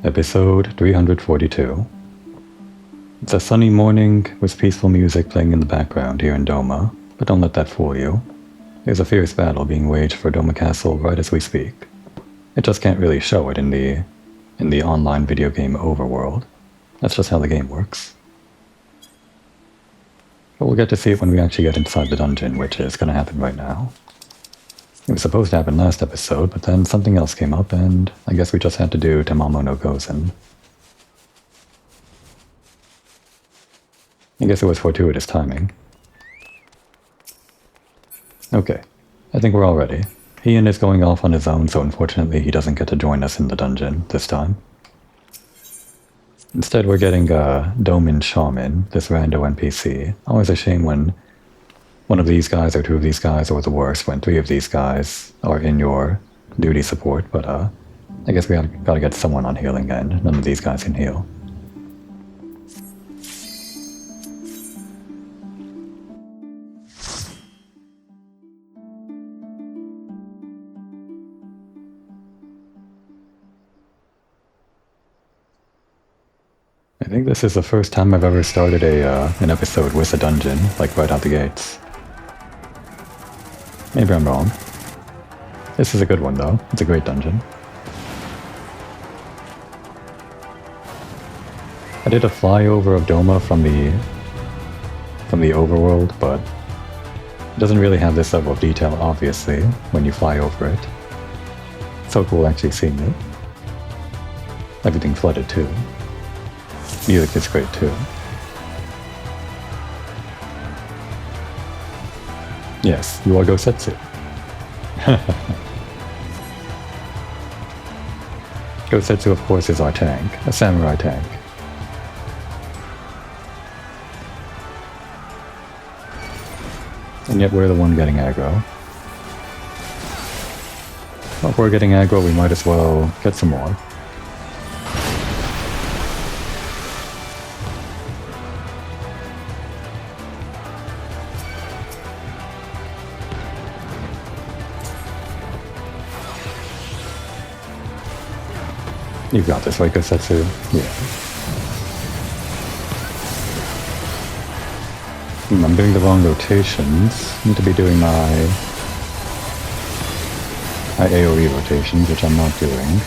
Episode 342. It's a sunny morning with peaceful music playing in the background here in Doma, but don't let that fool you. There's a fierce battle being waged for Doma Castle right as we speak. It just can't really show it in the online video game overworld. That's just how the game works. But we'll get to see it when we actually get inside the dungeon, which is going to happen right now. It was supposed to happen last episode, but then something else came up, and I guess we just had to do Tamamo no Gozen. I guess it was fortuitous timing. Okay, I think we're all ready. Ian is going off on his own, so unfortunately he doesn't get to join us in the dungeon this time. Instead we're getting Domin Shaman, this rando NPC. Always a shame when one of these guys or two of these guys, or the worst, when three of these guys are in your duty support, but I guess we gotta get someone on healing end. None of these guys can heal. I think this is the first time I've ever started an episode with a dungeon, like right out the gates. Maybe I'm wrong. This is a good one though. It's a great dungeon. I did a flyover of Doma from the overworld, but it doesn't really have this level of detail, obviously, when you fly over it. So cool actually seeing it. Everything flooded too. Music is great too. Yes, you are Gosetsu. Gosetsu, of course, is our tank, a samurai tank. And yet we're the one getting aggro. Well, if we're getting aggro, we might as well get some more. You've got this, right, Gosetsu? Yeah. I'm doing the wrong rotations. Need to be doing my AoE rotations, which I'm not doing.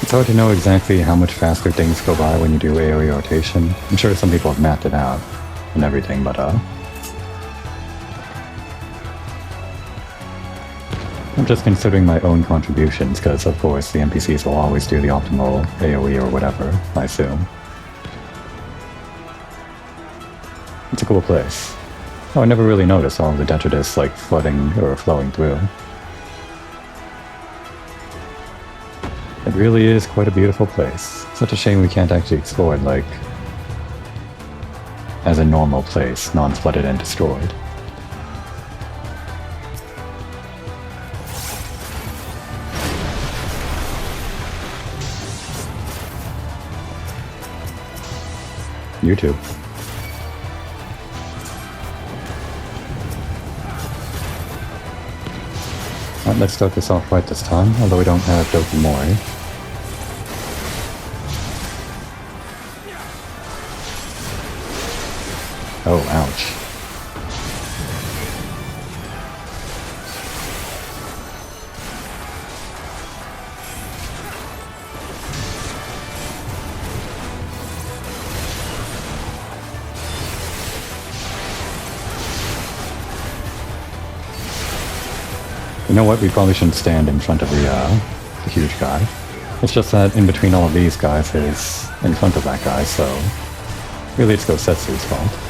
It's hard to know exactly how much faster things go by when you do AoE rotation. I'm sure some people have mapped it out and everything, but I'm just considering my own contributions, because of course the NPCs will always do the optimal AoE or whatever, I assume. It's a cool place. Oh, I never really noticed all of the detritus like flooding or flowing through. It really is quite a beautiful place. Such a shame we can't actually explore it, like, as a normal place, non-flooded and destroyed. YouTube. Alright, let's start this off right this time, although we don't have Dokumori. Oh, ouch. You know what, we probably shouldn't stand in front of the huge guy. It's just that in between all of these guys is in front of that guy, so really it's Gosetsu's fault.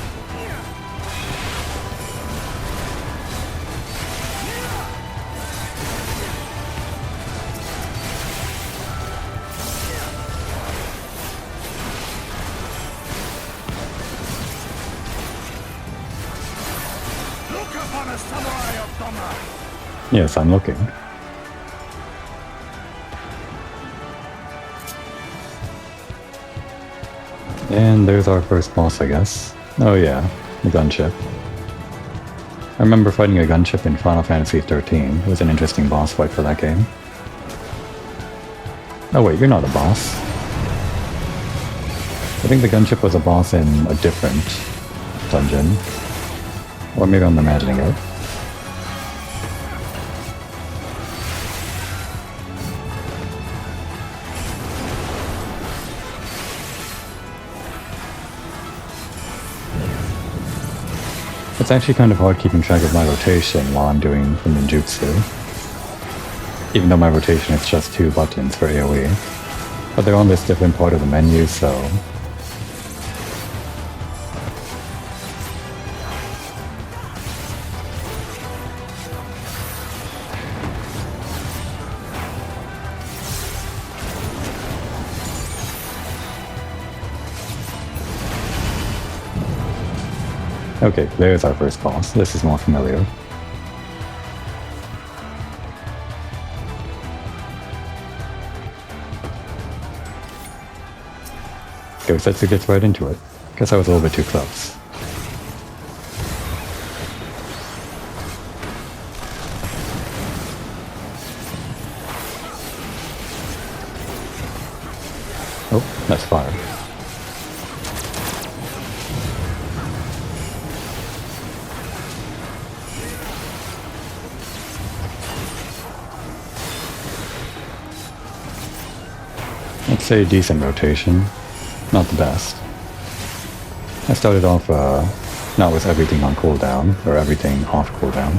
upon a samurai of Doma. Yes, I'm looking. And there's our first boss, I guess. Oh yeah, the gunship. I remember fighting a gunship in Final Fantasy XIII. It was an interesting boss fight for that game. Oh wait, you're not a boss. I think the gunship was a boss in a different dungeon. Or maybe I'm imagining it. It's actually kind of hard keeping track of my rotation while I'm doing the ninjutsu. Even though my rotation is just 2 buttons for AoE. But they're on this different part of the menu, so... Okay, there's our first boss. This is more familiar. Gosetsu gets right into it. Guess I was a little bit too close. Oh, that's fire. Let's say decent rotation. Not the best. I started off not with everything on cooldown, or everything off cooldown.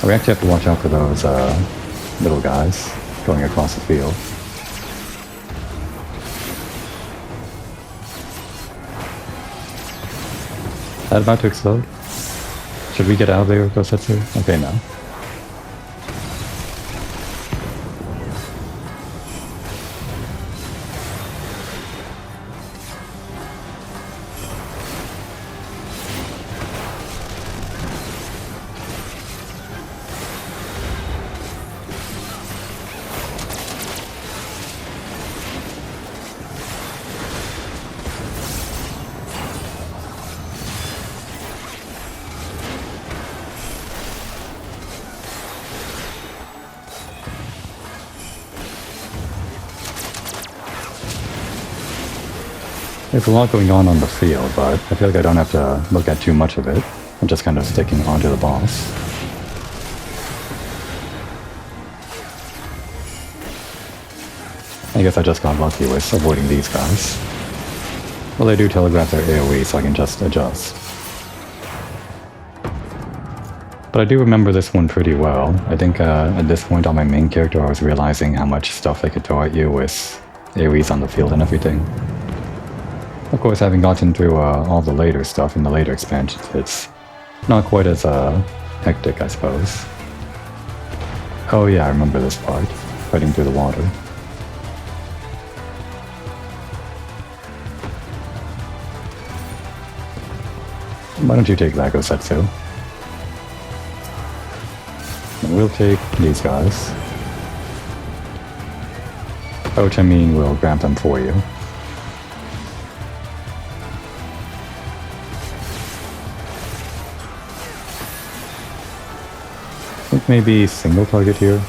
We actually have to watch out for those little guys going across the field. Is that about to explode? Should we get out of there, Gosetsu? Okay, no. There's a lot going on the field, but I feel like I don't have to look at too much of it. I'm just kind of sticking onto the boss. I guess I just got lucky with avoiding these guys. Well, they do telegraph their AoE, so I can just adjust. But I do remember this one pretty well. I think at this point on my main character I was realizing how much stuff they could throw at you with AoEs on the field and everything. Of course, having gotten through all the later stuff in the later expansions, it's not quite as hectic, I suppose. Oh yeah, I remember this part, fighting through the water. Why don't you take that, Gosetsu? And we'll take these guys. By which I mean we'll grab them for you. I think maybe single target here.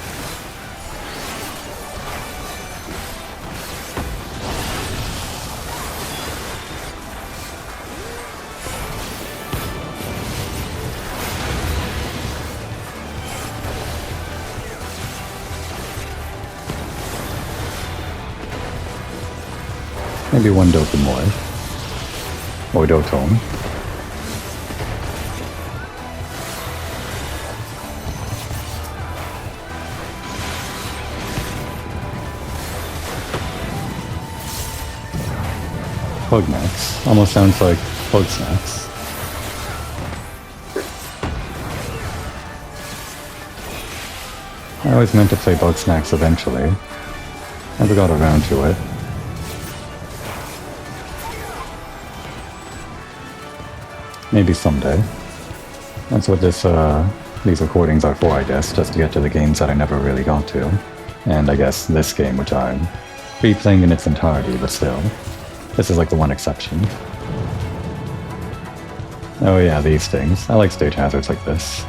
Maybe one Doton more. Or Doton. Bugnacks. Almost sounds like bug snacks. I always meant to play bug snacks eventually. Never got around to it. Maybe someday. That's what these recordings are for, I guess, just to get to the games that I never really got to. And I guess this game, which I'm replaying in its entirety, but still. This is like the one exception. Oh yeah, these things. I like stage hazards like this.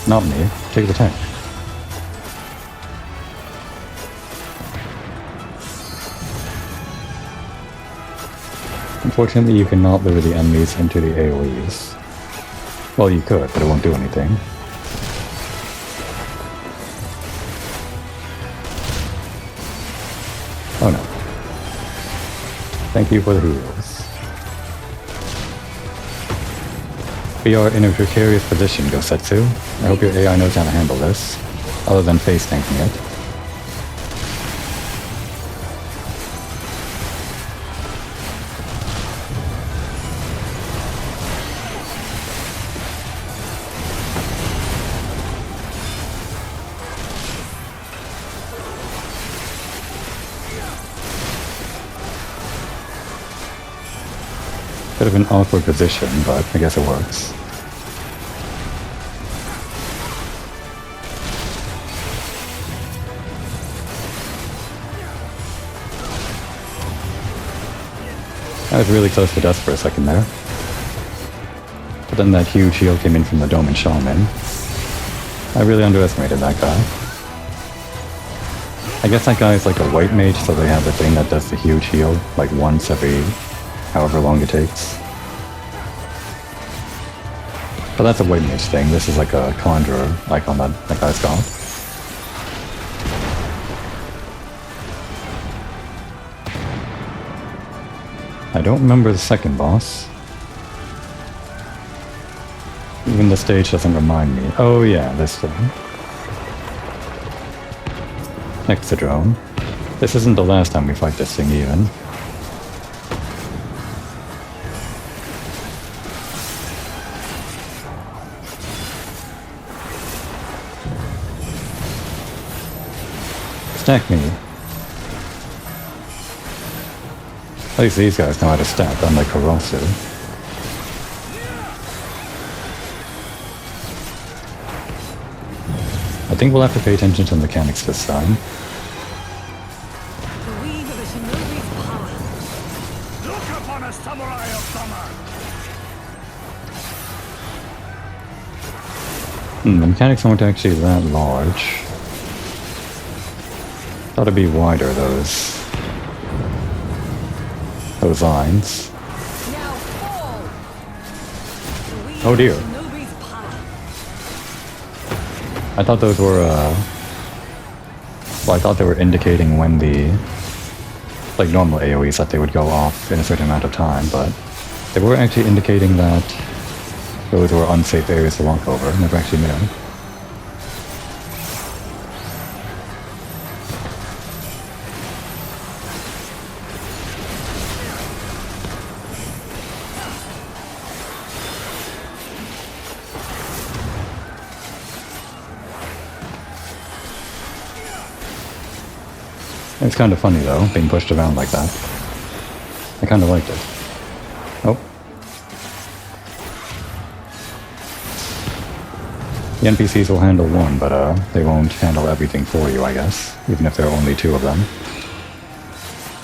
Not me. Take the tank. Unfortunately, you cannot lure the enemies into the AoEs. Well, you could, but it won't do anything. Oh no. Thank you for the heals. We are in a precarious position, Gosetsu. I hope your AI knows how to handle this, other than face tanking it. Bit of an awkward position, but I guess it works. I was really close to dust for a second there. But then that huge heal came in from the Doma and Shaman. I really underestimated that guy. I guess that guy is like a white mage, so they have the thing that does the huge heal, like once every however long it takes. But that's a white mage thing. This is like a conjurer icon that guy's got. I don't remember the second boss. Even the stage doesn't remind me. Oh yeah, this thing. Next to drone. This isn't the last time we fight this thing even. Stack me. At least these guys know how to stack, unlike Kurosu. I think we'll have to pay attention to the mechanics this time. Look upon a samurai of Doma! The mechanics aren't actually that large. Thought it'd be wider, those lines. Oh dear. I thought those were, well, I thought they were indicating when the, like normal AoEs, that they would go off in a certain amount of time, but they were actually indicating that those were unsafe areas to walk over. Never actually knew. It's kind of funny though, being pushed around like that. I kind of liked it. Oh. The NPCs will handle one, but they won't handle everything for you, I guess. Even if there are only two of them.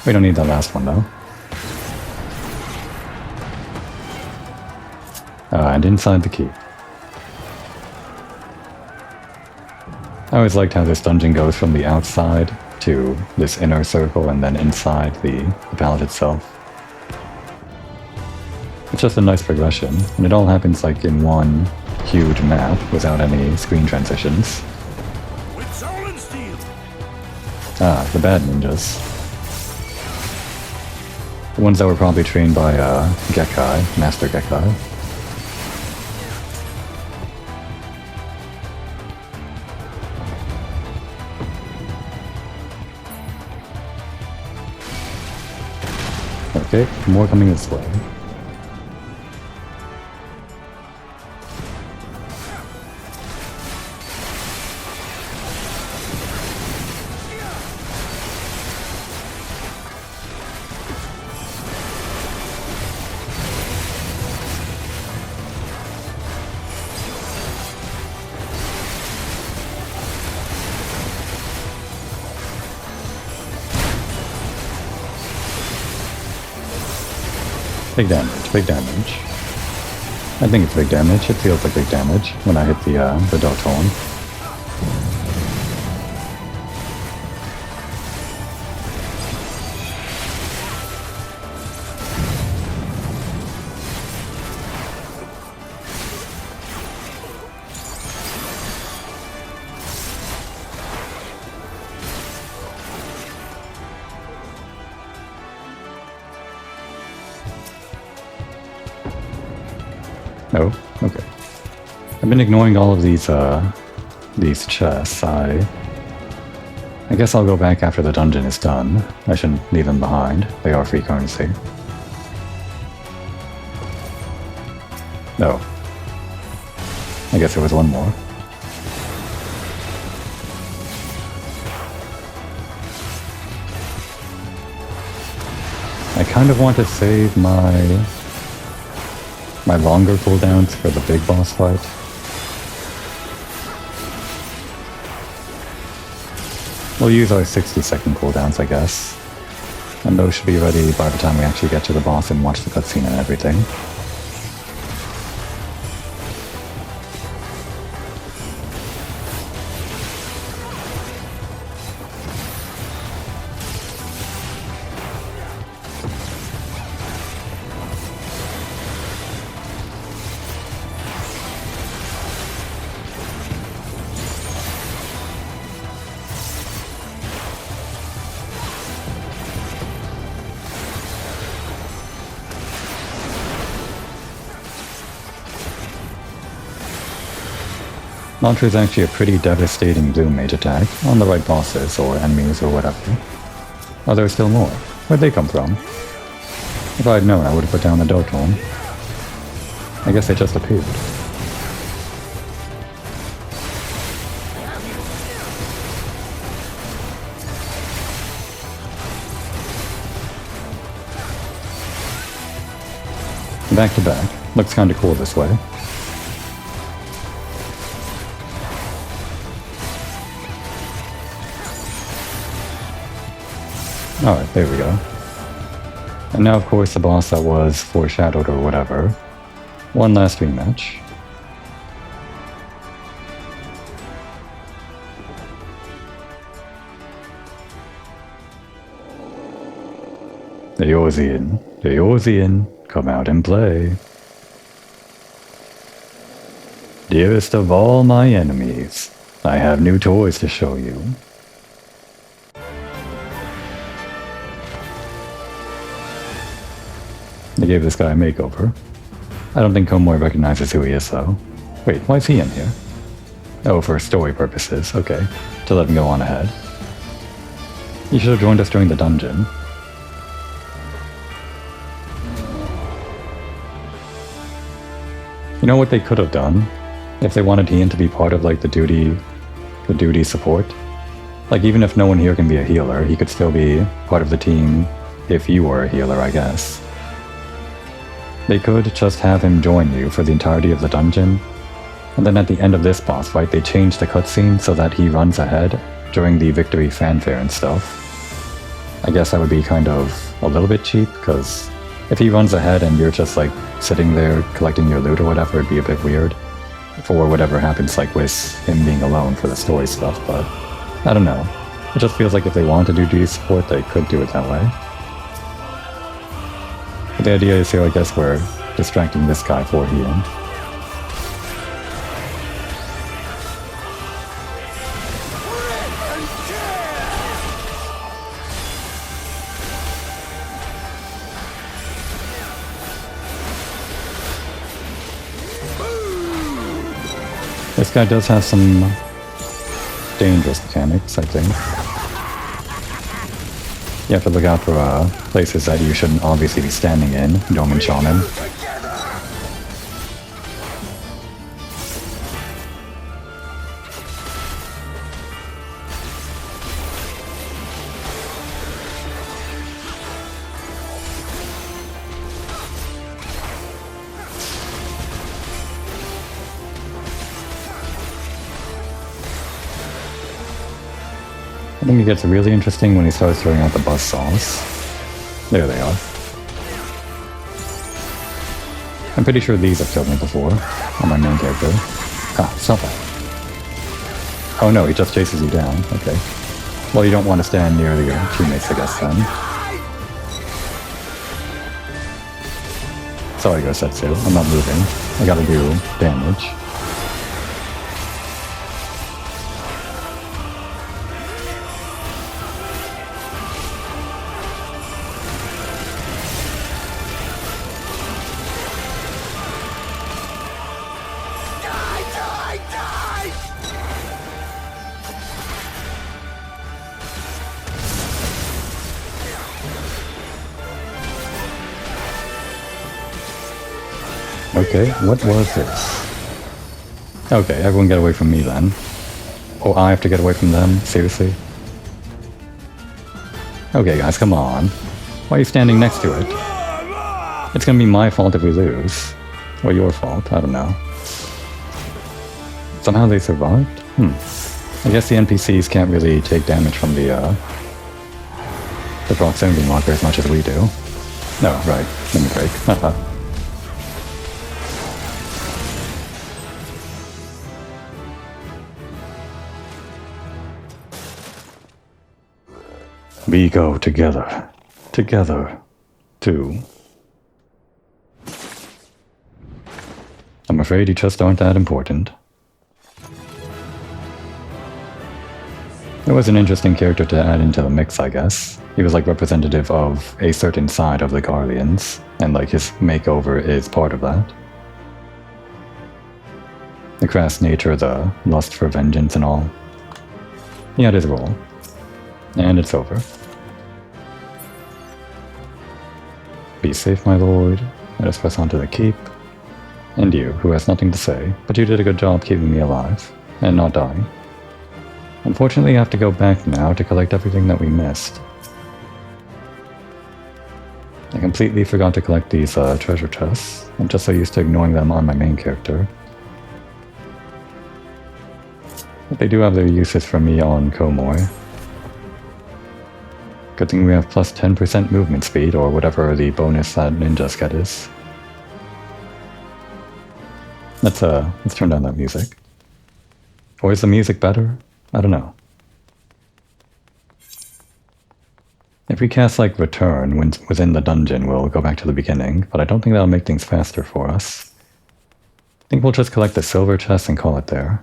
We don't need that last one though. And inside the keep. I always liked how this dungeon goes from the outside to this inner circle and then inside the palette itself. It's just a nice progression, and it all happens like in one huge map without any screen transitions. With soul and steel! Ah, the bad ninjas. The ones that were probably trained by Gekkai, Master Gekkai. Okay, more coming this way. Big damage, big damage. I think it's big damage. It feels like big damage when I hit the dot horn. Oh, okay. I've been ignoring all of these chests. I guess I'll go back after the dungeon is done. I shouldn't leave them behind. They are free currency. No. I guess there was one more. I kind of want to save my longer cooldowns for the big boss fight. We'll use our 60-second cooldowns, I guess. And those should be ready by the time we actually get to the boss and watch the cutscene and everything. Launcher is actually a pretty devastating Doom mage attack on the right bosses or enemies or whatever. Oh, there's still more. Where'd they come from? If I had known, I would have put down the Dark Horn. I guess they just appeared. Back to back. Looks kinda cool this way. Alright, there we go. And now of course the boss that was foreshadowed or whatever. One last rematch. The Eorzean, come out and play. Dearest of all my enemies, I have new toys to show you. They gave this guy a makeover. I don't think Komoy recognizes who he is though. Wait, why is he in here? Oh, for story purposes, okay. To let him go on ahead. You should have joined us during the dungeon. You know what they could have done? If they wanted Ian to be part of like the duty support? Like even if no one here can be a healer, he could still be part of the team if you were a healer, I guess. They could just have him join you for the entirety of the dungeon, and then at the end of this boss fight they change the cutscene so that he runs ahead during the victory fanfare and stuff. I guess that would be kind of a little bit cheap, because if he runs ahead and you're just like sitting there collecting your loot or whatever, it'd be a bit weird for whatever happens like with him being alone for the story stuff, but I don't know. It just feels like if they want to do duty support, they could do it that way. But the idea is here, I guess we're distracting this guy for Ian. This guy does have some dangerous mechanics, I think. You have to look out for places that you shouldn't obviously be standing in, Doma and Shaman. I think it gets really interesting when he starts throwing out the buzzsaws. There they are. I'm pretty sure these have killed me before, on my main character. Ah, stop that. Oh no, he just chases you down, okay. Well, you don't want to stand near your teammates, I guess, then. Sorry, Gosetsu, I'm not moving. I gotta do damage. Okay, what was this? Okay, everyone get away from me then. Oh, I have to get away from them? Seriously? Okay guys, come on. Why are you standing next to it? It's gonna be my fault if we lose. Or your fault, I don't know. Somehow they survived? I guess the NPCs can't really take damage from the proximity marker as much as we do. No, right. Let me break. Haha. We go together. Together. To... I'm afraid you just aren't that important. It was an interesting character to add into the mix, I guess. He was like representative of a certain side of the Guardians, and like his makeover is part of that. The crass nature, the lust for vengeance and all. He had his role. And it's over. Be safe, my lord. Let us press on to the keep. And you, who has nothing to say, but you did a good job keeping me alive, and not dying. Unfortunately, I have to go back now to collect everything that we missed. I completely forgot to collect these treasure chests. I'm just so used to ignoring them on my main character. But they do have their uses for me on Komoy. Good thing we have plus 10% movement speed, or whatever the bonus that ninjas get is. Let's turn down that music. Or is the music better? I don't know. If we cast like return when within the dungeon, we'll go back to the beginning, but I don't think that'll make things faster for us. I think we'll just collect the silver chest and call it there.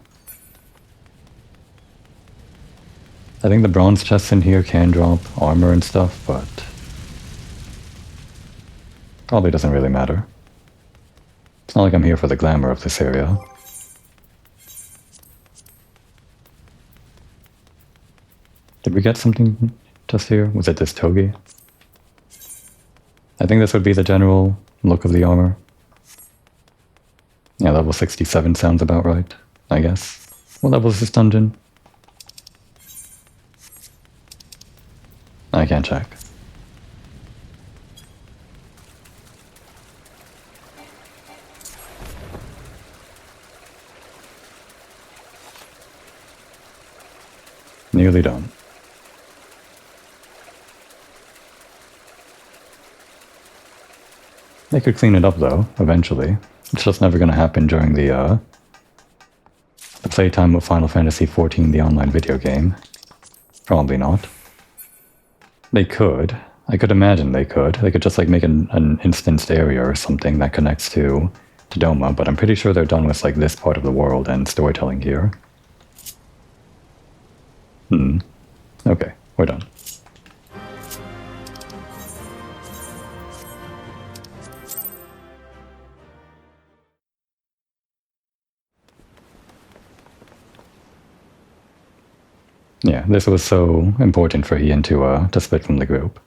I think the bronze chests in here can drop armor and stuff, but probably doesn't really matter. It's not like I'm here for the glamour of this area. Did we get something just here? Was it this togi? I think this would be the general look of the armor. Yeah, level 67 sounds about right, I guess. What level is this dungeon? I can't check. Nearly done. They could clean it up though, eventually. It's just never gonna happen during the playtime of Final Fantasy XIV, the online video game. Probably not. They could. I could imagine they could. They could just like make an instanced area or something that connects to Doma, but I'm pretty sure they're done with like this part of the world and storytelling here. Okay, we're done. Yeah, this was so important for Ian to split from the group.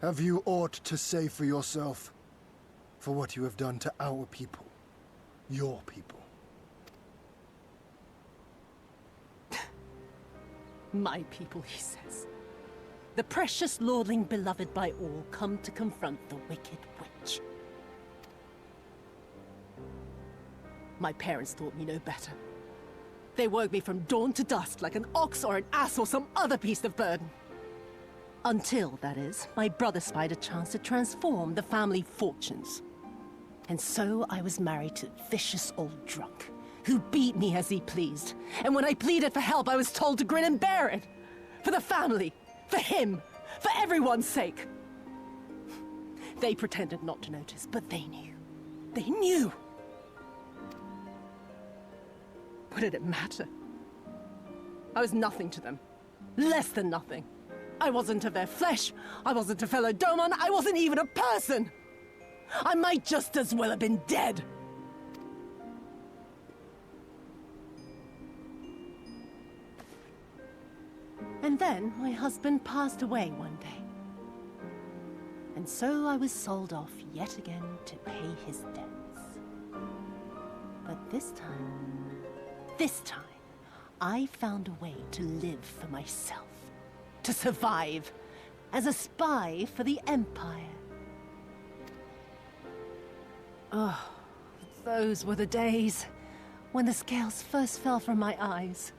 Have you aught to say for yourself? For what you have done to our people? Your people? My people, he says. The precious lordling beloved by all come to confront the wicked witch. My parents taught me no better. They worked me from dawn to dusk like an ox or an ass or some other beast of burden. Until, that is, my brother spied a chance to transform the family fortunes. And so I was married to a vicious old drunk, who beat me as he pleased. And when I pleaded for help, I was told to grin and bear it. For the family, for him, for everyone's sake. They pretended not to notice, but they knew. They knew! What did it matter? I was nothing to them. Less than nothing. I wasn't of their flesh. I wasn't a fellow Doman. I wasn't even a person! I might just as well have been dead! And then my husband passed away one day. And so I was sold off yet again to pay his debts. But this time, I found a way to live for myself. To survive. As a spy for the Empire. Oh, those were the days when the scales first fell from my eyes.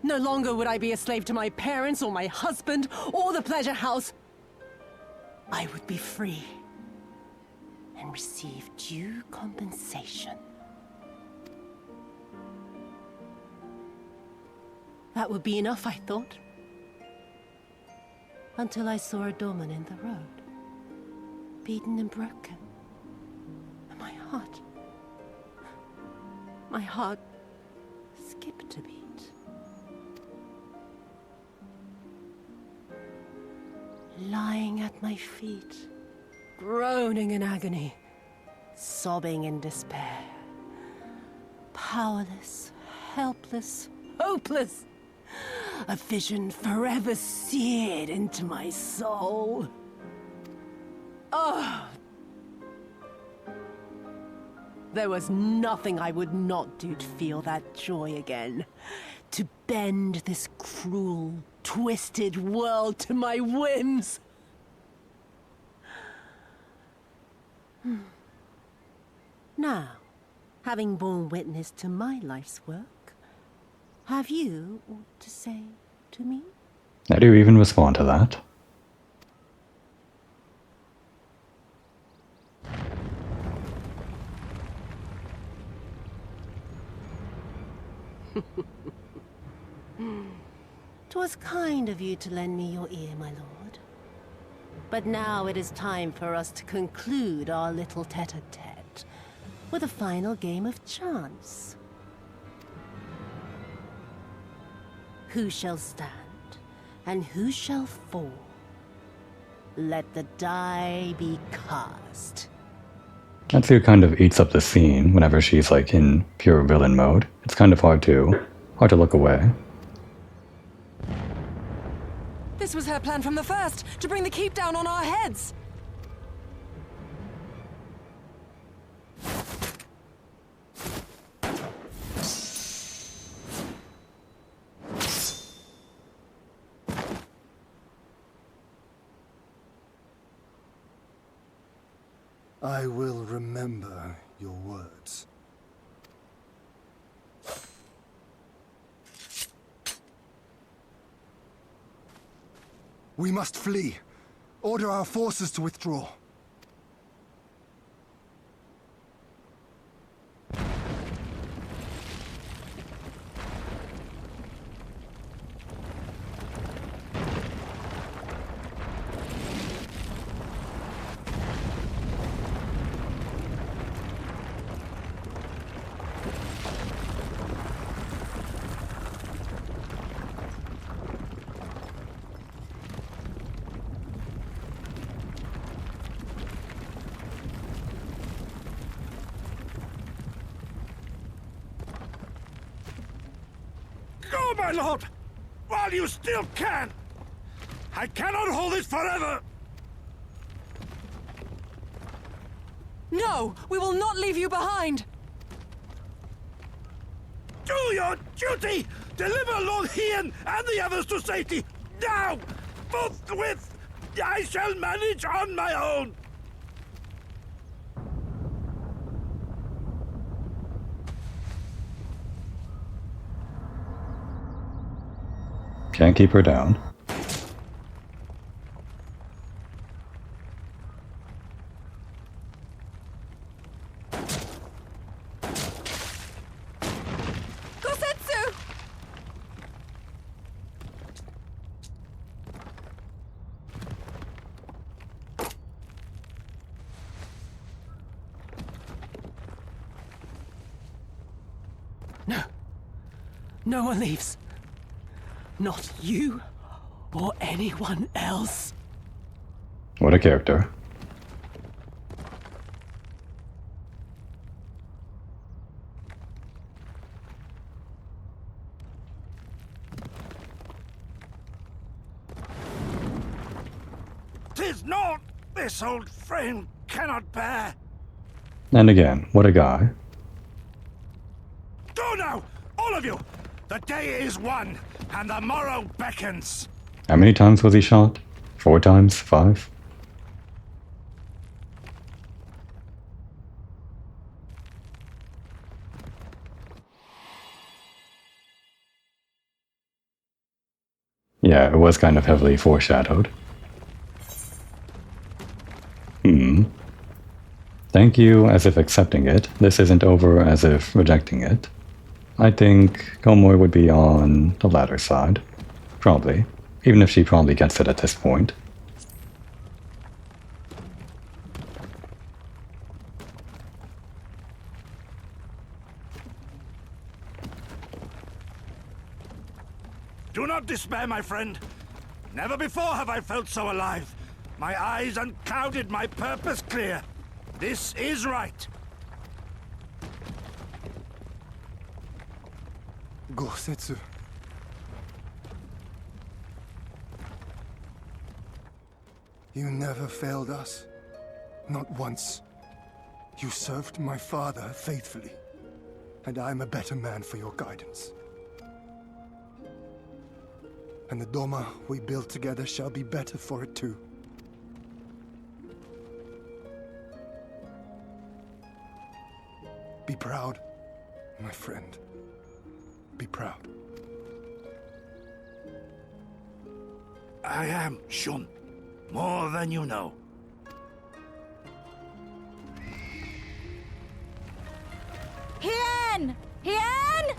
No longer would I be a slave to my parents or my husband or the pleasure house. I would be free and receive due compensation. That would be enough, I thought. Until I saw a Doman in the road, beaten and broken. And my heart skipped a beat. Lying at my feet, groaning in agony, sobbing in despair. Powerless, helpless, hopeless. A vision forever seared into my soul. Oh! There was nothing I would not do to feel that joy again. To bend this cruel, twisted world to my whims. Now, having borne witness to my life's work, have you aught to say to me? How do you even respond to that? "'Twas kind of you to lend me your ear, my lord. But now it is time for us to conclude our little tete-a-tete with a final game of chance. Who shall stand, and who shall fall? Let the die be cast." Natsu kind of eats up the scene whenever she's like in pure villain mode. It's kind of hard to look away. This was her plan from the first, to bring the keep down on our heads. I will remember your words. We must flee. Order our forces to withdraw. Go, my lord! While you still can! I cannot hold this forever! No, we will not leave you behind. Do your duty! Deliver Lord Hien and the others to safety! Now! Forthwith! I shall manage on my own! Can't keep her down. No. No one leaves. Not you or anyone else. What a character. "'Tis naught this old frame cannot bear." And again, what a guy. Go now, all of you! The day is won, and the morrow beckons. How many times was he shot? 4 times? 5? Yeah, it was kind of heavily foreshadowed. Thank you as if accepting it. This isn't over as if rejecting it. I think Gomor would be on the latter side. Probably. Even if she probably gets it at this point. Do not despair, my friend. Never before have I felt so alive. My eyes unclouded, my purpose clear. This is right. Gosetsu. You never failed us. Not once. You served my father faithfully. And I'm a better man for your guidance. And the Doma we build together shall be better for it too. Be proud, my friend. Be proud. I am, Shun. More than you know. Hien! Hien!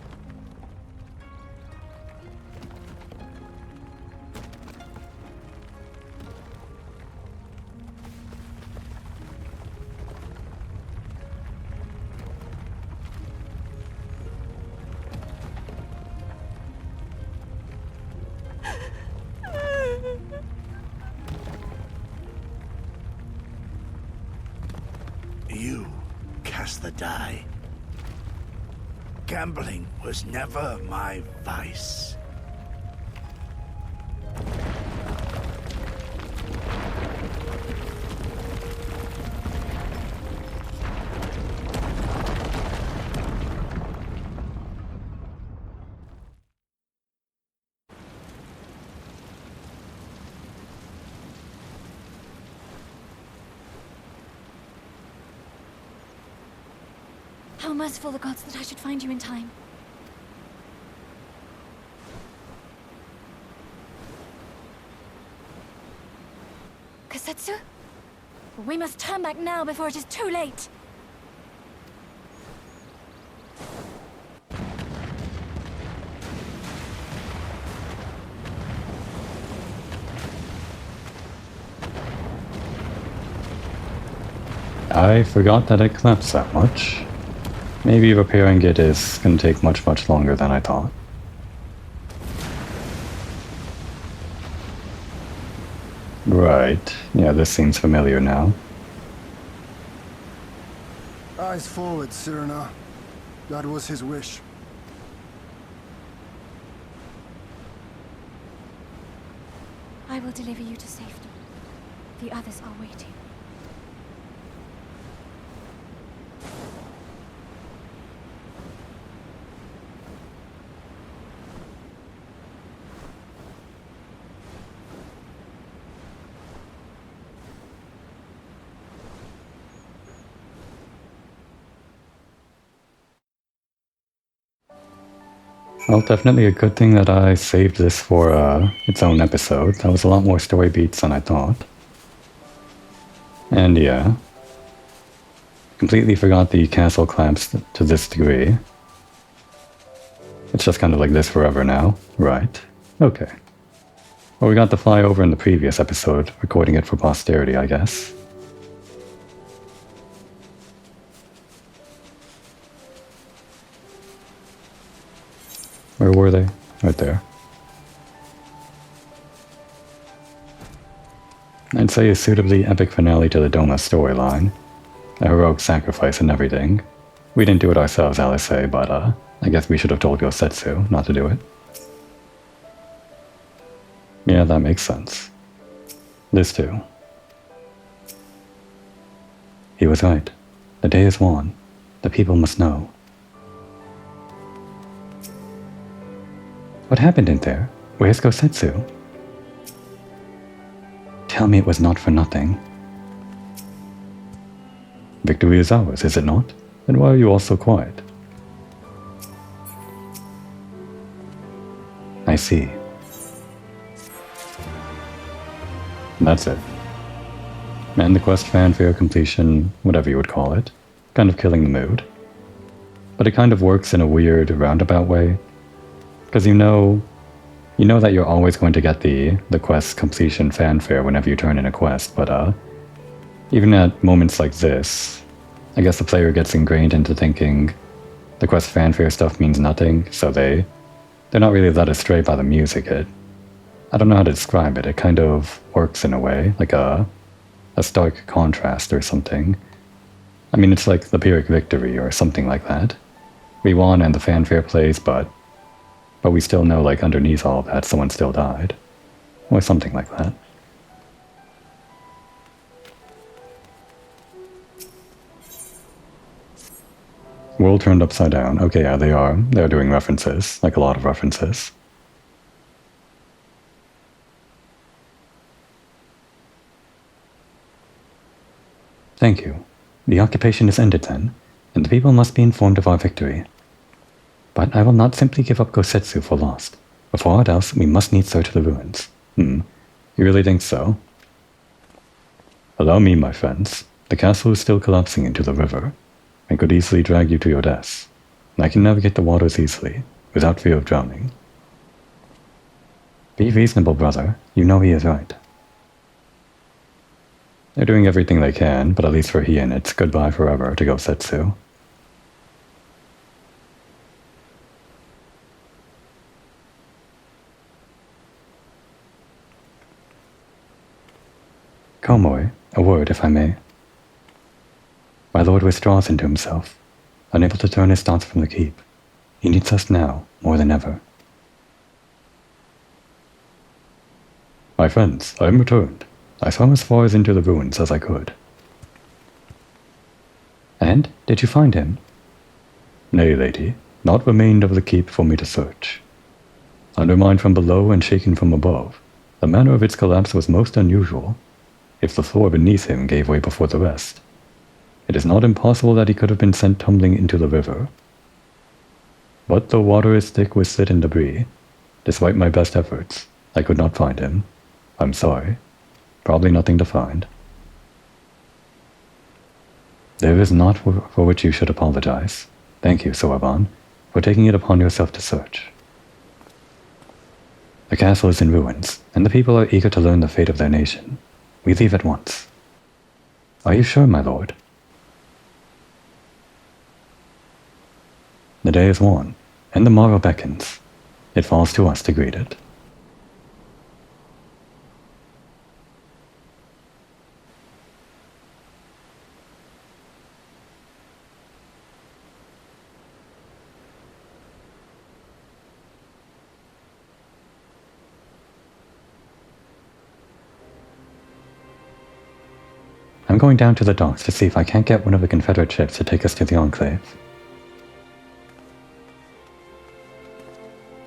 You cast the die. Gambling was never my vice. How merciful the gods that I should find you in time. Kasetsu? We must turn back now before it is too late. I forgot that it collapsed that much. Maybe repairing it is going to take much longer than I thought. Right. Yeah, this seems familiar now. Eyes forward, Cyrano. That was his wish. I will deliver you to safety. The others are waiting. Well, definitely a good thing that I saved this for its own episode. That was a lot more story beats than I thought. And yeah, completely forgot the castle collapsed to this degree. It's just kind of like this forever now. Right. Okay. Well, we got the flyover in the previous episode, recording it for posterity, I guess. Where were they? Right there. I'd say a suitably epic finale to the Doma storyline. A heroic sacrifice and everything. We didn't do it ourselves, LSA, but I guess we should have told Gosetsu not to do it. Yeah, that makes sense. This too. He was right. The day is won. The people must know. What happened in there? Where's Gosetsu? Tell me it was not for nothing. Victory is ours, is it not? Then why are you all so quiet? I see. That's it. And the quest fanfare completion, whatever you would call it, kind of killing the mood. But it kind of works in a weird, roundabout way. Because you know that you're always going to get the quest completion fanfare whenever you turn in a quest, but even at moments like this, I guess the player gets ingrained into thinking the quest fanfare stuff means nothing, so they're not really led astray by the music. I don't know how to describe it. It kind of works in a way, like a stark contrast or something. I mean, it's like the Pyrrhic victory or something like that. We won and the fanfare plays, but we still know, like, underneath all of that, someone still died. Or something like that. World turned upside down. Okay, yeah, they are. They're doing references, like a lot of references. Thank you. The occupation is ended then, and the people must be informed of our victory. But I will not simply give up Gosetsu for lost. Before aught else, we must needs search the ruins. You really think so? Allow me, my friends. The castle is still collapsing into the river, and could easily drag you to your deaths. I can navigate the waters easily, without fear of drowning. Be reasonable, brother. You know he is right. They're doing everything they can, but at least for Hien, it's goodbye forever to Gosetsu. Komoi, a word, if I may. My lord withdraws into himself, unable to turn his thoughts from the keep. He needs us now, more than ever. My friends, I am returned. I swam as far as into the ruins as I could. And? Did you find him? Nay, lady. Naught remained of the keep for me to search. Undermined from below and shaken from above, the manner of its collapse was most unusual. If the floor beneath him gave way before the rest, it is not impossible that he could have been sent tumbling into the river. But the water is thick with soot and debris. Despite my best efforts, I could not find him. I'm sorry. Probably nothing to find. There is naught for which you should apologize. Thank you, Soaban, for taking it upon yourself to search. The castle is in ruins, and the people are eager to learn the fate of their nation. We leave at once. Are you sure, my lord? The day is worn, and the morrow beckons. It falls to us to greet it. I'm going down to the docks to see if I can't get one of the Confederate ships to take us to the Enclave.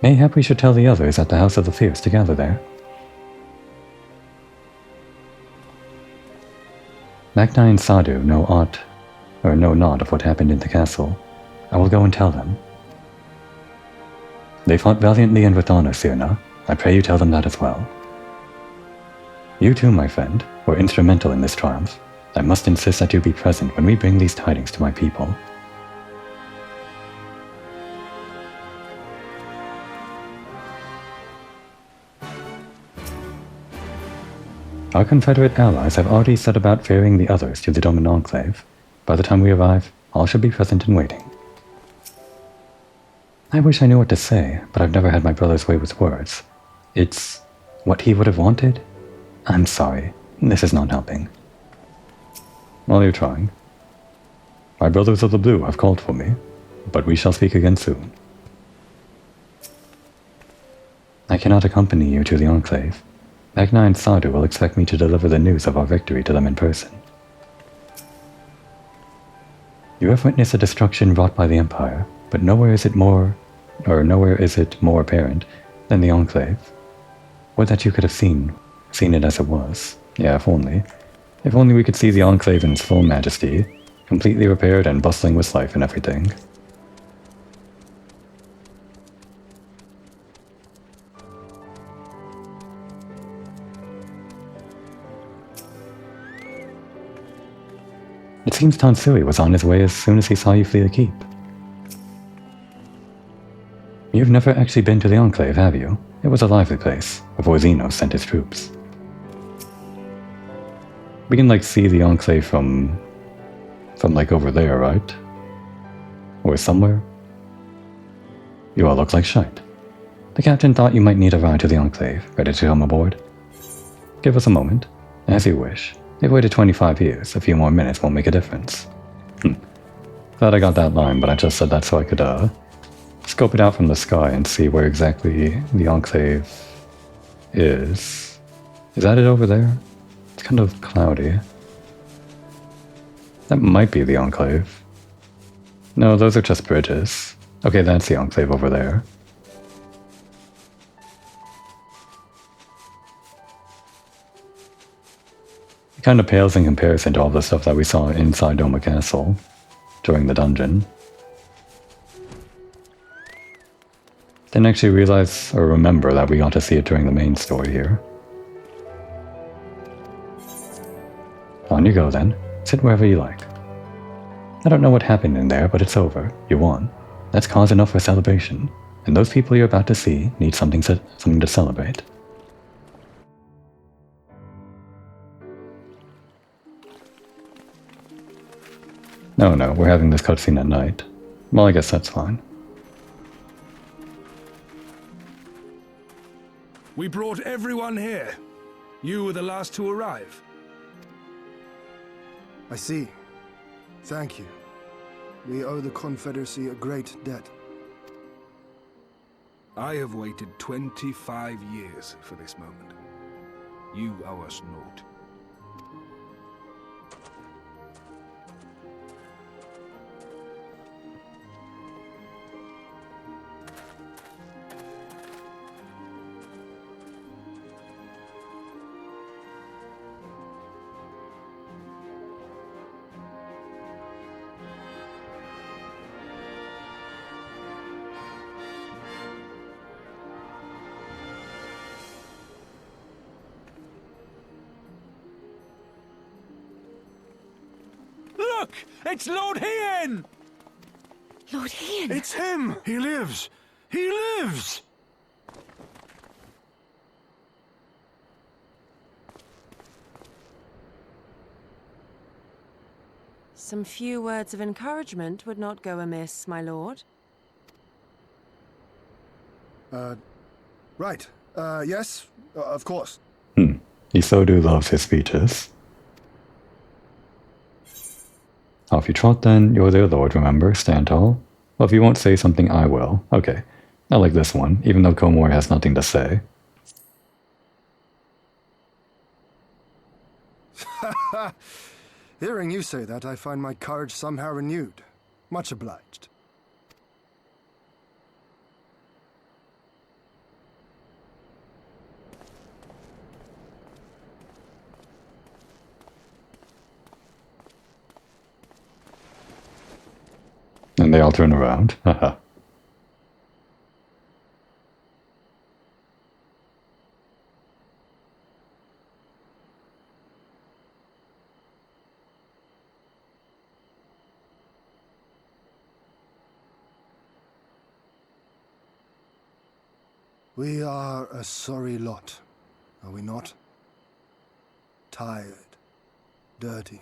Mayhap we should tell the others at the House of the Fierce to gather there. Magni and Sadu know not of what happened in the castle. I will go and tell them. They fought valiantly and with honor, Sirna. I pray you tell them that as well. You too, my friend, were instrumental in this triumph. I must insist that you be present when we bring these tidings to my people. Our Confederate allies have already set about ferrying the others to the Doma Enclave. By the time we arrive, all should be present and waiting. I wish I knew what to say, but I've never had my brother's way with words. It's what he would have wanted? I'm sorry, this is not helping. Well, you're trying. My brothers of the blue have called for me, but we shall speak again soon. I cannot accompany you to the Enclave. Magna and Sardu will expect me to deliver the news of our victory to them in person. You have witnessed the destruction wrought by the Empire, but nowhere is it more apparent than the Enclave. Would that you could have seen it as it was. Yeah, if only. If only we could see the Enclave in its full majesty, completely repaired and bustling with life and everything. It seems Tonsui was on his way as soon as he saw you flee the keep. You've never actually been to the Enclave, have you? It was a lively place, before Zeno sent his troops. We can, see the Enclave from over there, right? Or somewhere? You all look like shite. The captain thought you might need a ride to the Enclave. Ready to come aboard? Give us a moment. As you wish. They've waited 25 years. A few more minutes won't make a difference. Glad I got that line, but I just said that so I could, scope it out from the sky and see where exactly the Enclave is. Is that it over there? It's kind of cloudy. That might be the Enclave. No, those are just bridges. Okay, that's the Enclave over there. It kind of pales in comparison to all the stuff that we saw inside Doma Castle during the dungeon. Didn't actually realize or remember that we got to see it during the main story here. On you go then. Sit wherever you like. I don't know what happened in there, but it's over. You won. That's cause enough for celebration. And those people you're about to see need something to celebrate. No, we're having this cutscene at night. Well, I guess that's fine. We brought everyone here. You were the last to arrive. I see. Thank you. We owe the Confederacy a great debt. I have waited 25 years for this moment. You owe us naught. Look! It's Lord Hien! Lord Hien! It's him! He lives! He lives! Some few words of encouragement would not go amiss, my lord. Right. Yes, of course. He so do loves his speeches. Off you trot then, you're their lord, remember, stand tall. Well, if you won't say something, I will. Okay, I like this one, even though Komor has nothing to say. Hearing you say that, I find my courage somehow renewed. Much obliged. And they all turn around. Haha. We are a sorry lot, are we not? Tired, dirty,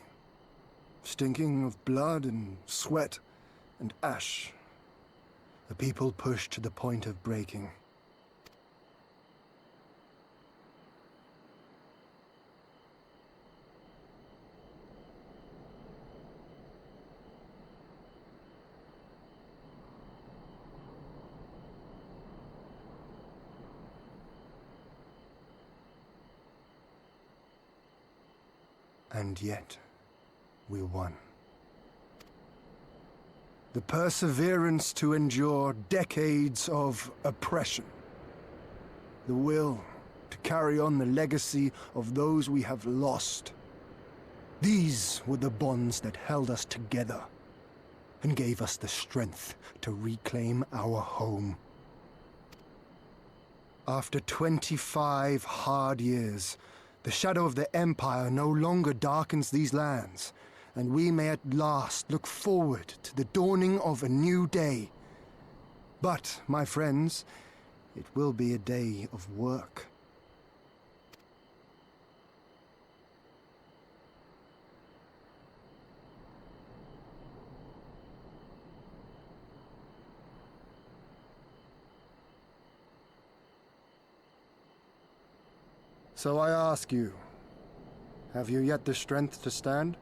stinking of blood and sweat and ash. The people pushed to the point of breaking. And yet, we won. The perseverance to endure decades of oppression. The will to carry on the legacy of those we have lost. These were the bonds that held us together and gave us the strength to reclaim our home. After 25 hard years, the shadow of the Empire no longer darkens these lands, and we may at last look forward to the dawning of a new day. But, my friends, it will be a day of work. So I ask you, have you yet the strength to stand?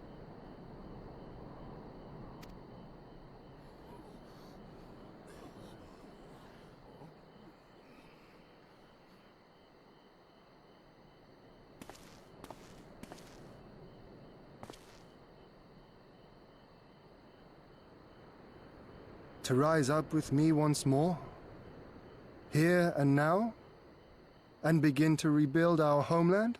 To rise up with me once more, here and now, and begin to rebuild our homeland?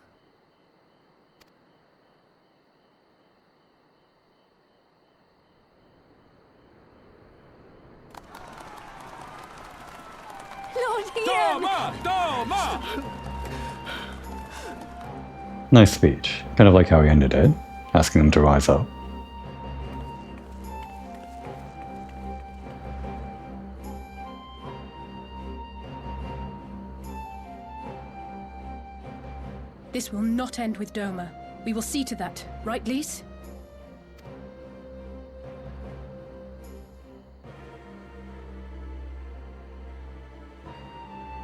Lord Ian! Doma! Doma! Nice speech. Kind of like how he ended it, asking them to rise up. This will not end with Doma. We will see to that, right, Lise?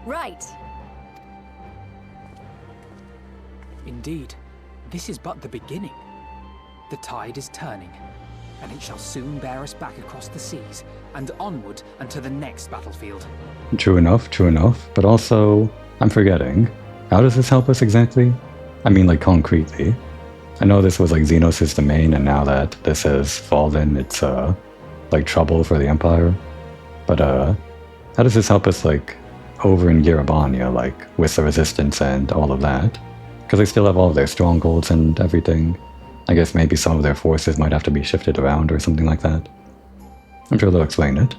Right. Indeed, this is but the beginning. The tide is turning, and it shall soon bear us back across the seas and onward and to the next battlefield. True enough, but also, I'm forgetting. How does this help us exactly? I mean, like, concretely. I know this was like Xenos' domain, and now that this has fallen, it's, like trouble for the Empire. But, how does this help us, like, over in Girabania, like, with the Resistance and all of that? Because they still have all of their strongholds and everything. I guess maybe some of their forces might have to be shifted around or something like that. I'm sure they'll explain it.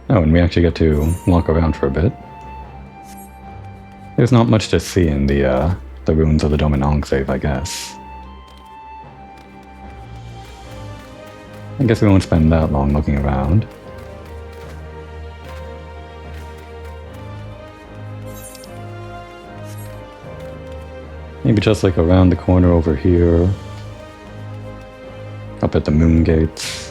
Oh, and we actually get to walk around for a bit. There's not much to see in the ruins of the Doma and XIV, I guess. I guess we won't spend that long looking around. Maybe just like around the corner over here. Up at the moon gates.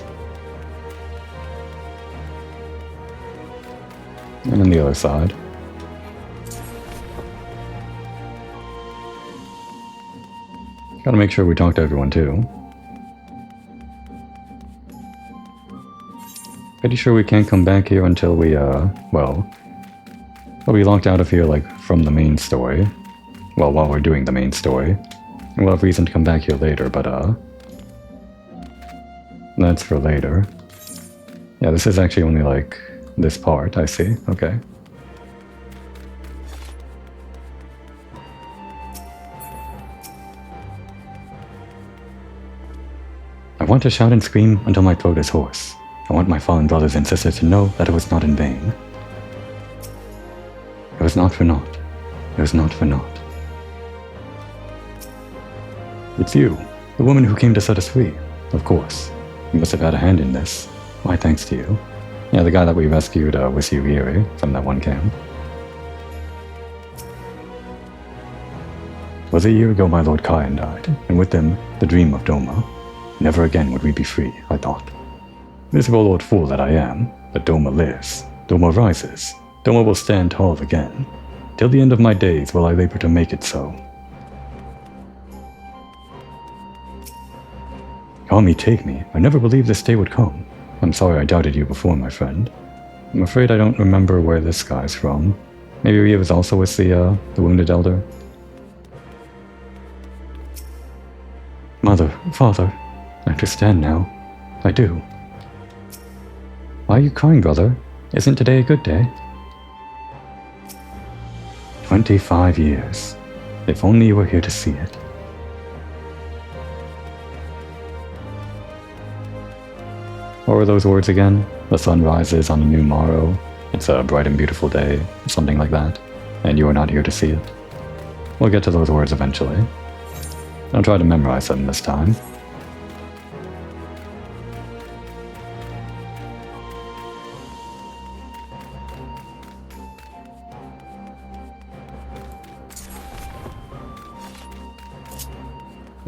And on the other side. Gotta make sure we talk to everyone too. Pretty sure we can't come back here until we, we'll be locked out of here, like, from the main story. Well, while we're doing the main story. And we'll have reason to come back here later, but, that's for later. Yeah, this is actually only, like, this part, I see. Okay. I want to shout and scream until my throat is hoarse. I want my fallen brothers and sisters to know that it was not in vain. It was not for naught. It was not for naught. It's you, the woman who came to set us free. Of course. You must have had a hand in this. Why, thanks to you. Yeah, the guy that we rescued was Yuri from that one camp. It was a year ago my Lord Kayan died, and with him, the dream of Doma. Never again would we be free, I thought. Miserable old fool that I am, but Doma lives. Doma rises. Doma will stand tall again. Till the end of my days will I labor to make it so. Call me, take me. I never believed this day would come. I'm sorry I doubted you before, my friend. I'm afraid I don't remember where this guy's from. Maybe he was also with the wounded elder? Mother, father, I understand now. I do. Why are you crying, brother? Isn't today a good day? 25 years. If only you were here to see it. What were those words again? The sun rises on a new morrow. It's a bright and beautiful day, something like that. And you are not here to see it. We'll get to those words eventually. I'll try to memorize them this time.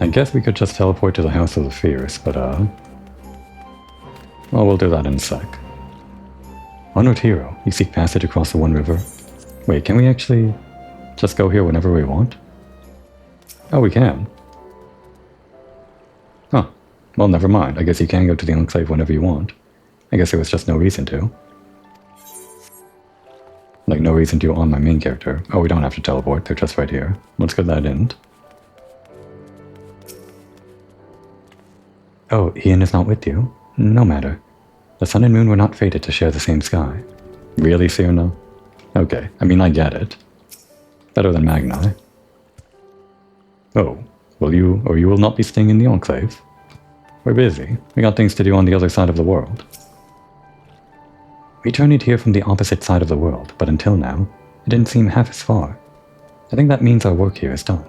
I guess we could just teleport to the House of the Fierce, but well, we'll do that in a sec. Honored hero, you seek passage across the One River. Wait, can we actually just go here whenever we want? Oh, we can. Huh. Well, never mind. I guess you can go to the Enclave whenever you want. I guess there was just no reason to. Like, no reason to on my main character. Oh, we don't have to teleport. They're just right here. Let's get that in. Oh, Ian is not with you? No matter. The sun and moon were not fated to share the same sky. Really, Cyrna? Okay, I mean, I get it. Better than Magni. Oh, will you, or you will not be staying in the Enclave? We're busy. We got things to do on the other side of the world. We journeyed here from the opposite side of the world, but until now, it didn't seem half as far. I think that means our work here is done.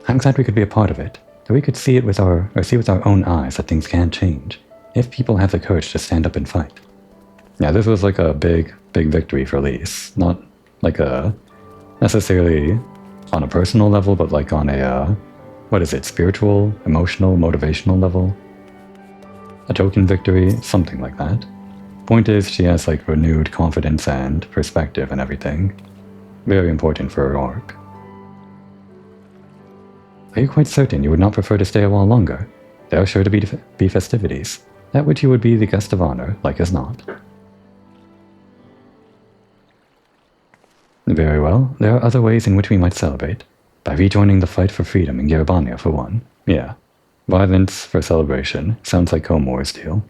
I'm glad we could be a part of it. That we could see with our own eyes that things can change, if people have the courage to stand up and fight. Yeah, this was like a big victory for Lise. Not like a necessarily on a personal level, but like on a, what is it, spiritual, emotional, motivational level? A token victory, something like that. Point is, she has like renewed confidence and perspective and everything. Very important for her arc. Are you quite certain you would not prefer to stay a while longer? There are sure to be festivities, at which you would be the guest of honor, like as not. Very well, there are other ways in which we might celebrate. By rejoining the fight for freedom in Girabania, for one. Yeah, violence for celebration. Sounds like Comor's deal.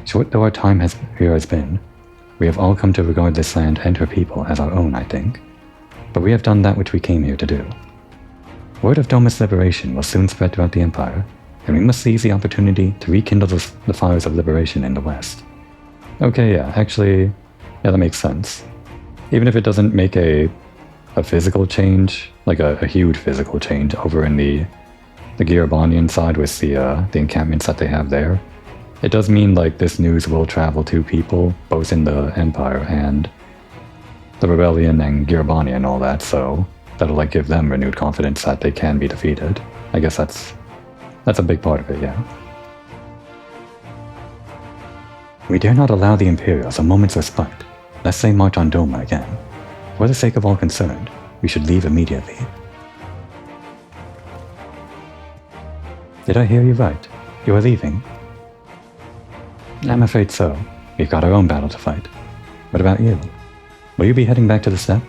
Short though our time here has been, we have all come to regard this land and her people as our own, I think. But we have done that which we came here to do. Word of Doma's liberation will soon spread throughout the Empire, and we must seize the opportunity to rekindle the fires of liberation in the West. Okay, yeah, actually, yeah, that makes sense. Even if it doesn't make a physical change, like a huge physical change over in the Girabanian side with the encampments that they have there, it does mean like this news will travel to people, both in the Empire and the Rebellion and Girabania and all that, so that'll like give them renewed confidence that they can be defeated. I guess that's a big part of it, yeah. We dare not allow the Imperials a moment's respite, lest they march on Doma again. For the sake of all concerned, we should leave immediately. Did I hear you right? You are leaving? I'm afraid so. We've got our own battle to fight. What about you? Will you be heading back to the steppe?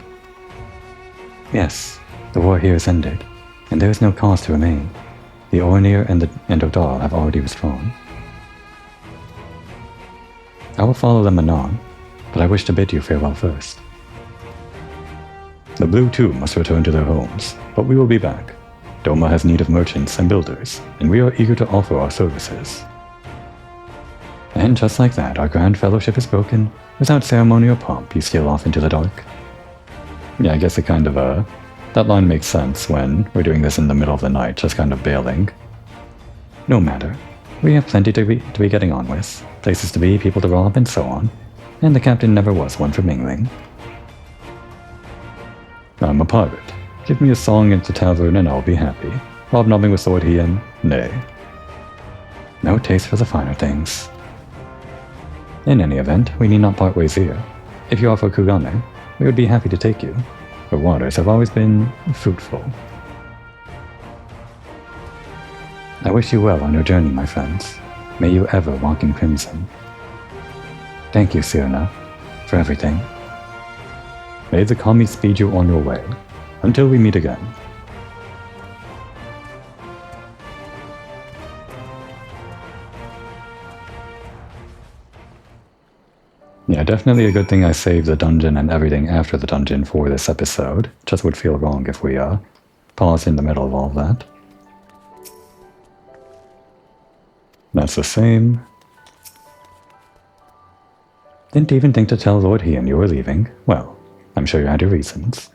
Yes, the war here is ended, and there is no cause to remain. The Ornir and Odal have already withdrawn. I will follow them anon, but I wish to bid you farewell first. The Blue too must return to their homes, but we will be back. Doma has need of merchants and builders, and we are eager to offer our services. And just like that, our grand fellowship is broken. Without ceremony or pomp, you steal off into the dark. Yeah, I guess it kind of That line makes sense when we're doing this in the middle of the night, just kind of bailing. No matter. We have plenty to be getting on with, places to be, people to rob, and so on. And the captain never was one for mingling. I'm a pirate. Give me a song at the tavern and I'll be happy. Hobnobbing with Lord Ian? Nay. No taste for the finer things. In any event, we need not part ways here. If you offer Kugane, we would be happy to take you. The waters have always been fruitful. I wish you well on your journey, my friends. May you ever walk in crimson. Thank you, Sirna, for everything. May the kami speed you on your way. Until we meet again. Yeah, definitely a good thing I saved the dungeon and everything after the dungeon for this episode. Just would feel wrong if we paused in the middle of all of that. That's the same. Didn't even think to tell Lord Ian you were leaving. Well, I'm sure you had your reasons.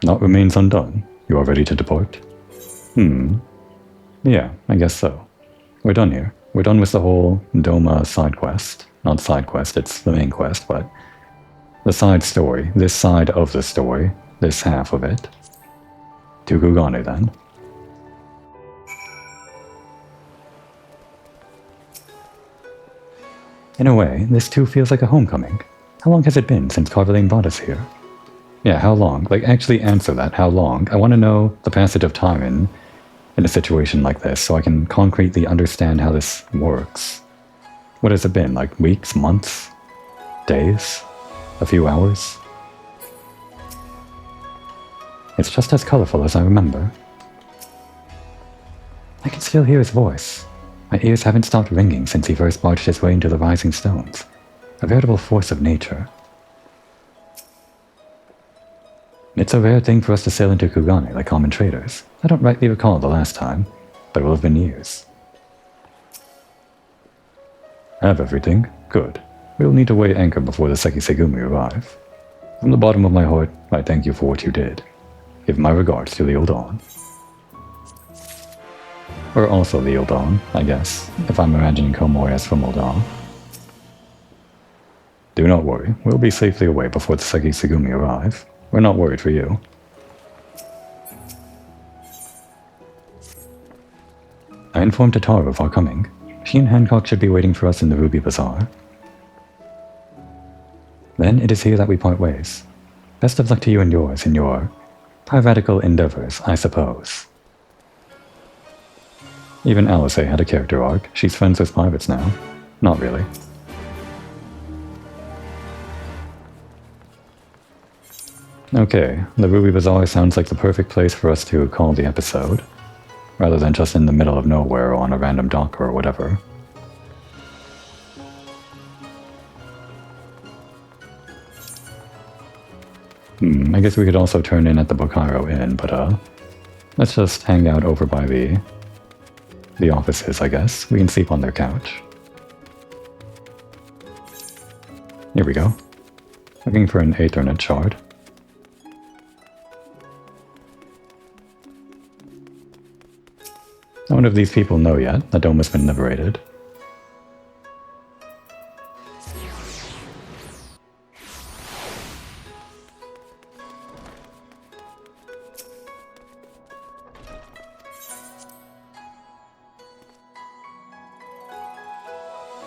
Naught remains undone. You are ready to depart? Yeah, I guess so. We're done here. We're done with the whole Doma side quest. Not side quest, it's the main quest, but the side story, this side of the story, this half of it. To Kugane then. In a way, this too feels like a homecoming. How long has it been since Carveline brought us here? Yeah, how long? Like, actually answer that. How long? I want to know the passage of time in a situation like this, so I can concretely understand how this works. What has it been? Like, weeks? Months? Days? A few hours? It's just as colorful as I remember. I can still hear his voice. My ears haven't stopped ringing since he first barged his way into the Rising Stones. A veritable force of nature. It's a rare thing for us to sail into Kugane like common traders. I don't rightly recall the last time, but it will have been years. Have everything? Good. We'll need to weigh anchor before the Sekisegumi arrive. From the bottom of my heart, I thank you for what you did. Give my regards to the Dawn. Or also the Dawn, I guess, if I'm imagining Komori as from Dawn. Do not worry, we'll be safely away before the Sekisegumi arrive. We're not worried for you. I informed Tataru of our coming. She and Hancock should be waiting for us in the Ruby Bazaar. Then it is here that we part ways. Best of luck to you and yours in your piratical endeavors, I suppose. Even Alice had a character arc. She's friends with pirates now. Not really. Okay, the Ruby Bazaar sounds like the perfect place for us to call the episode, rather than just in the middle of nowhere or on a random dock or whatever. I guess we could also turn in at the Bokaro Inn, but let's just hang out over by the offices, I guess. We can sleep on their couch. Here we go. Looking for an Aethernet shard. I wonder if these people know yet that Doma's been liberated.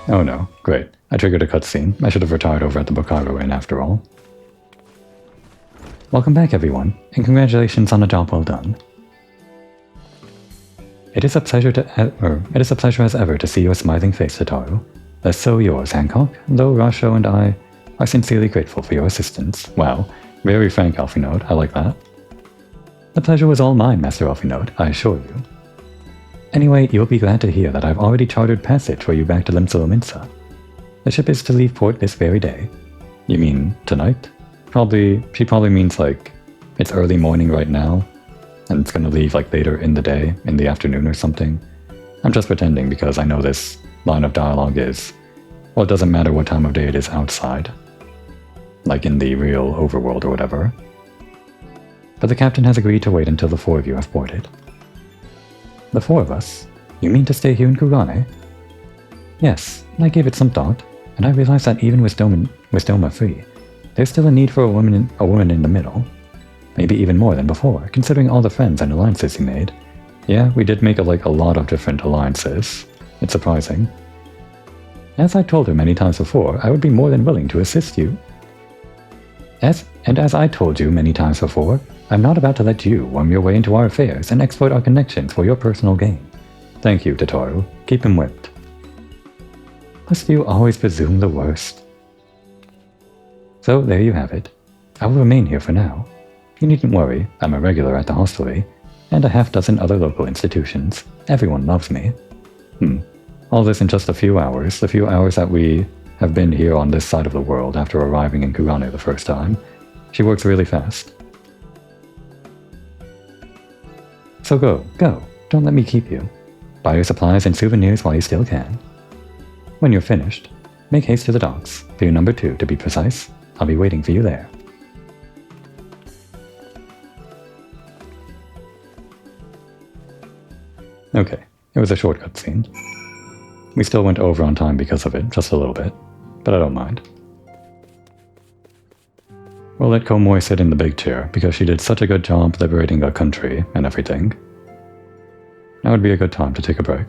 Oh no, great. I triggered a cutscene. I should have retired over at the Bokaro Inn after all. Welcome back, everyone, and congratulations on a job well done. It is a pleasure as ever to see your smiling face, Tataru. Less so yours, Hancock, though Rasho and I are sincerely grateful for your assistance. Wow, very frank, Alphinaud. I like that. The pleasure was all mine, Master Alphinaud, I assure you. Anyway, you'll be glad to hear that I've already chartered passage for you back to Limsalominsa. The ship is to leave port this very day. You mean tonight? She probably means like, it's early morning right now, and it's gonna leave like later in the day, in the afternoon or something. I'm just pretending because I know this line of dialogue is, well, it doesn't matter what time of day it is outside. Like in the real overworld or whatever. but the captain has agreed to wait until the 4 of you have boarded. The 4 of us? You mean to stay here in Kugane? Yes, I gave it some thought, and I realized that even with Doma free, there's still a need for a woman in the middle. Maybe even more than before, considering all the friends and alliances you made. Yeah, we did make a lot of different alliances. It's surprising. As I told her many times before, I would be more than willing to assist you. As I told you many times before, I'm not about to let you worm your way into our affairs and exploit our connections for your personal gain. Thank you, Tataru. Keep him whipped. Must you always presume the worst? So there you have it. I will remain here for now. You needn't worry, I'm a regular at the hostelry, and a half-dozen other local institutions. Everyone loves me. All this in just a few hours, the few hours that we have been here on this side of the world after arriving in Kugane the first time. She works really fast. So go. Don't let me keep you. Buy your supplies and souvenirs while you still can. When you're finished, make haste to the docks, pier number 2 to be precise. I'll be waiting for you there. Okay, it was a short cutscene. We still went over on time because of it, just a little bit, but I don't mind. We'll let Komoi sit in the big chair, because she did such a good job liberating our country and everything. Now would be a good time to take a break.